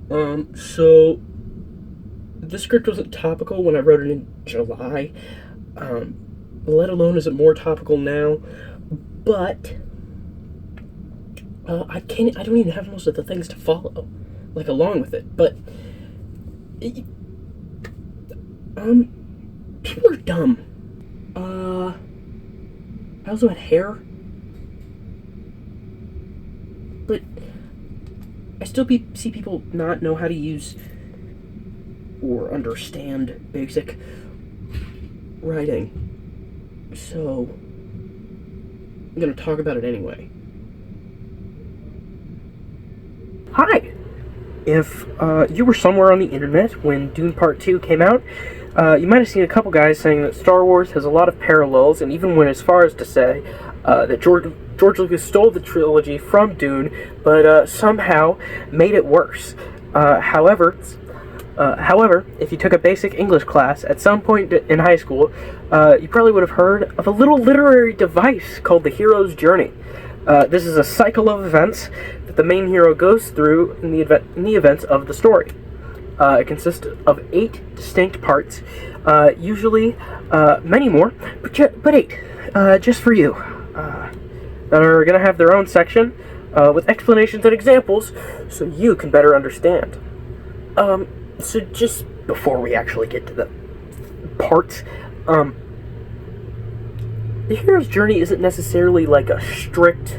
So this script wasn't topical when I wrote it in July. Let alone is it more topical now. But I don't even have most of the things to follow, like along with it. But people are dumb. I also had hair, but I still see people not know how to use or understand basic writing. So I'm gonna talk about it anyway. Hi! If you were somewhere on the internet when Dune Part 2 came out, you might have seen a couple guys saying that Star Wars has a lot of parallels, and even went as far as to say that George Lucas stole the trilogy from Dune, but somehow made it worse. However, if you took a basic English class at some point in high school, you probably would have heard of a little literary device called the hero's journey. This is a cycle of events that the main hero goes through in the events of the story. It consists of 8 distinct parts, usually many more, but 8, just for you, that are going to have their own section with explanations and examples so you can better understand. So just before we actually get to the parts, the hero's journey isn't necessarily like a strict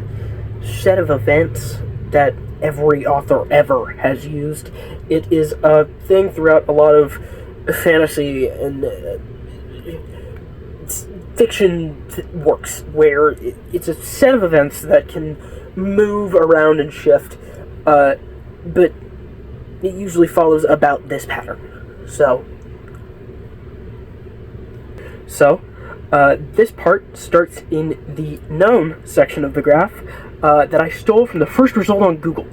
set of events that every author ever has used. It is a thing throughout a lot of fantasy and fiction works, where it's a set of events that can move around and shift, but it usually follows about this pattern. So this part starts in the known section of the graph that I stole from the first result on Google.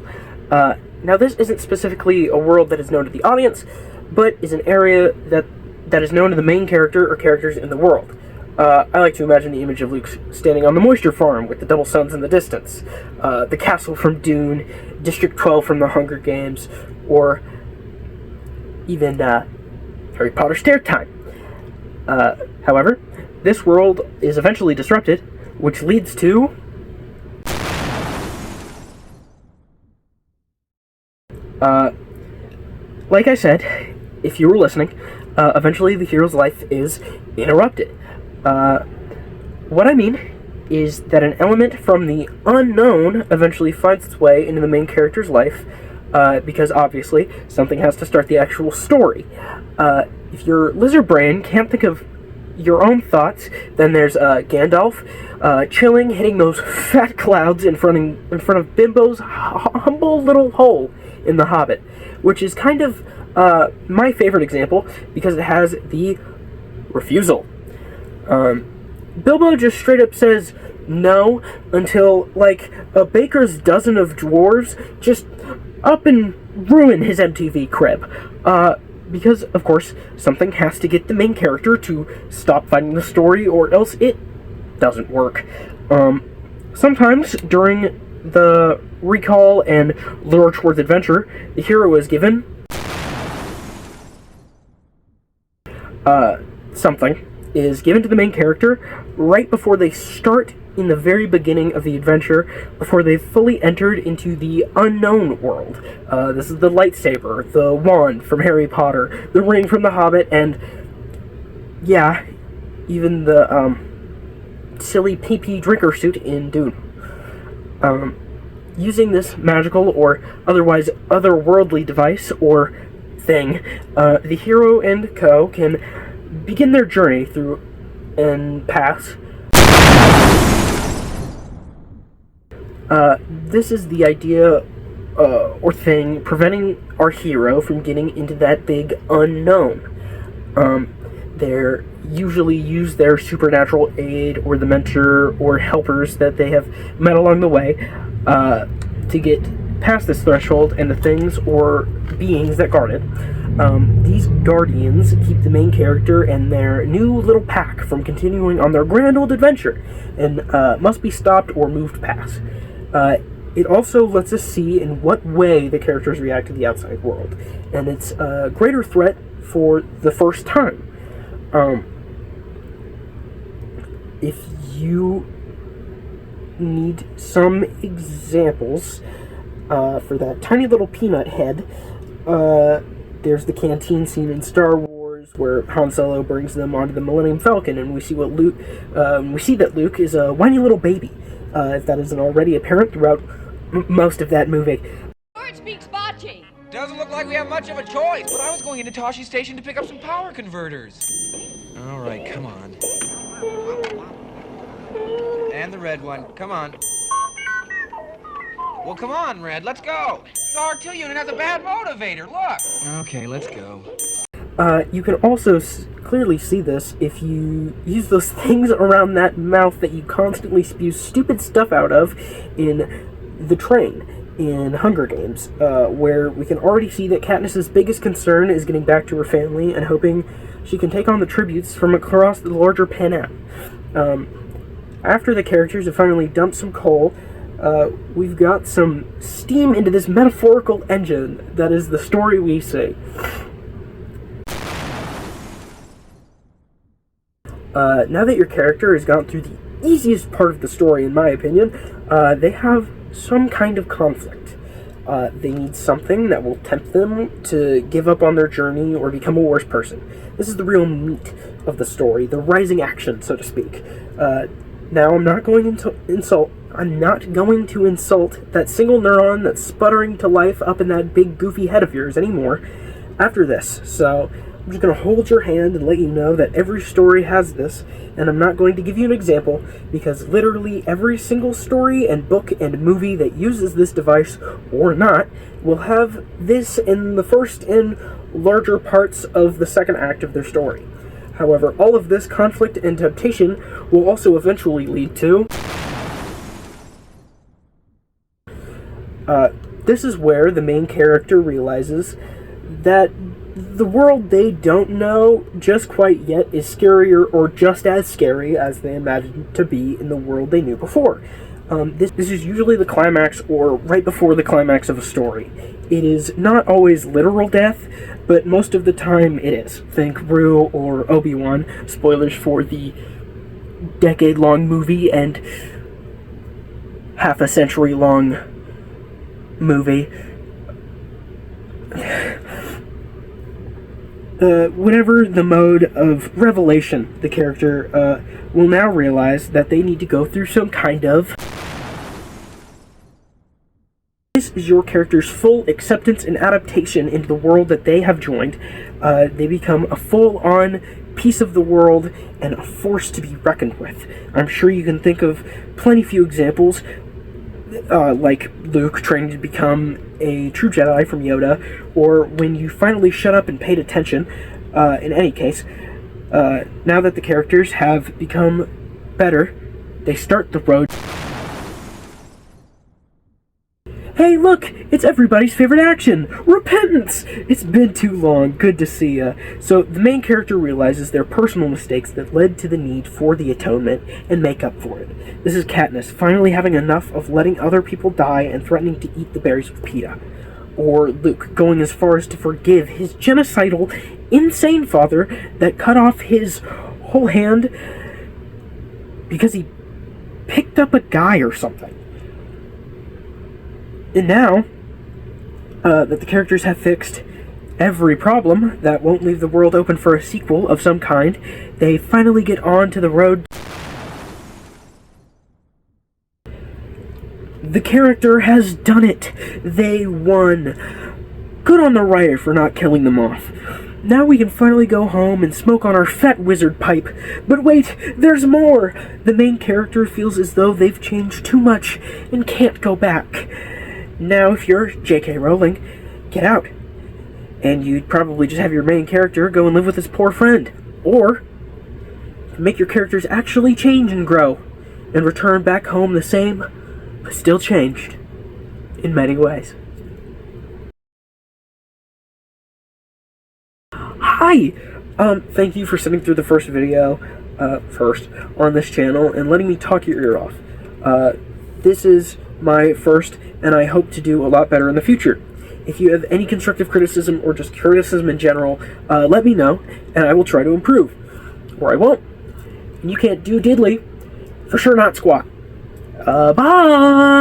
Now, this isn't specifically a world that is known to the audience, but is an area that is known to the main character or characters in the world. I like to imagine the image of Luke standing on the moisture farm with the double suns in the distance, the castle from Dune, District 12 from the Hunger Games, or even Harry Potter Stair Time. However, this world is eventually disrupted, which leads to like I said, if you were listening, eventually the hero's life is interrupted. What I mean is that an element from the unknown eventually finds its way into the main character's life, because obviously something has to start the actual story. If your lizard brain can't think of your own thoughts, then there's Gandalf chilling, hitting those fat clouds in front of Bimbo's humble little hole in The Hobbit, which is kind of my favorite example because it has the refusal. Bilbo just straight up says no until, like, a baker's dozen of dwarves just up and ruin his MTV crib. Because, of course, something has to get the main character to stop fighting the story, or else it doesn't work. Sometimes, during the recall and lure towards adventure, the hero is given something is given to the main character right before they start in the very beginning of the adventure, before they've fully entered into the unknown world. This is the lightsaber, the wand from Harry Potter, the ring from The Hobbit, and yeah, even the silly pee-pee drinker suit in Dune. Using this magical or otherwise otherworldly device or thing, the hero and co can begin their journey through and pass. This is the idea or thing preventing our hero from getting into that big unknown. They usually use their supernatural aid or the mentor or helpers that they have met along the way to get past this threshold and the things or beings that guard it. These guardians keep the main character and their new little pack from continuing on their grand old adventure and must be stopped or moved past. it also lets us see in what way the characters react to the outside world, and it's a greater threat for the first time. If you need some examples for that tiny little peanut head, there's the canteen scene in Star Wars where Han Solo brings them onto the Millennium Falcon, and we see that Luke is a whiny little baby. If that isn't already apparent throughout most of that movie. George speaks bocce. Doesn't look like we have much of a choice, but I was going into Toshi Station to pick up some power converters. All right, come on. And the red one, come on. Well, come on, Red, let's go. The R2 unit has a bad motivator, look. Okay, let's go. You can also clearly see this if you use those things around that mouth that you constantly spew stupid stuff out of in the train in Hunger Games, where we can already see that Katniss's biggest concern is getting back to her family and hoping she can take on the tributes from across the larger Panem. After the characters have finally dumped some coal, we've got some steam into this metaphorical engine that is the story we see. Now that your character has gone through the easiest part of the story, in my opinion, they have some kind of conflict. They need something that will tempt them to give up on their journey or become a worse person. This is the real meat of the story, the rising action, so to speak. Now, I'm not going to insult that single neuron that's sputtering to life up in that big goofy head of yours anymore after this, so I'm just going to hold your hand and let you know that every story has this, and I'm not going to give you an example, because literally every single story and book and movie that uses this device, or not, will have this in the first and larger parts of the second act of their story. However, all of this conflict and temptation will also eventually lead to... this is where the main character realizes that the world they don't know just quite yet is scarier or just as scary as they imagined to be in the world they knew before. This is usually the climax or right before the climax of a story. It is not always literal death, but most of the time it is. Think Rue or Obi-Wan, spoilers for the decade-long movie and half-a-century-long movie. Whatever the mode of revelation, the character will now realize that they need to go through some kind of... This is your character's full acceptance and adaptation into the world that they have joined. They become a full-on piece of the world and a force to be reckoned with. I'm sure you can think of plenty few examples, like Luke training to become a true Jedi from Yoda, or when you finally shut up and paid attention. In any case, now that the characters have become better, they start the road. Hey, look! It's everybody's favorite action! Repentance! It's been too long. Good to see ya. So, the main character realizes their personal mistakes that led to the need for the atonement and make up for it. This is Katniss finally having enough of letting other people die and threatening to eat the berries with Peeta. Or Luke going as far as to forgive his genocidal, insane father that cut off his whole hand because he picked up a guy or something. And now that the characters have fixed every problem that won't leave the world open for a sequel of some kind, they finally get on to the road. The character has done it! They won! Good on the writer for not killing them off. Now we can finally go home and smoke on our fat wizard pipe. But wait, there's more! The main character feels as though they've changed too much and can't go back. Now, if you're J.K. Rowling, get out. And you'd probably just have your main character go and live with his poor friend. Or make your characters actually change and grow, and return back home the same, but still changed in many ways. Hi! Thank you for sitting through the first video, first, on this channel, and letting me talk your ear off. This is my first, and I hope to do a lot better in the future. If you have any constructive criticism or just criticism in general, let me know, and I will try to improve. Or I won't. And you can't do diddly. For sure not squawk. Bye!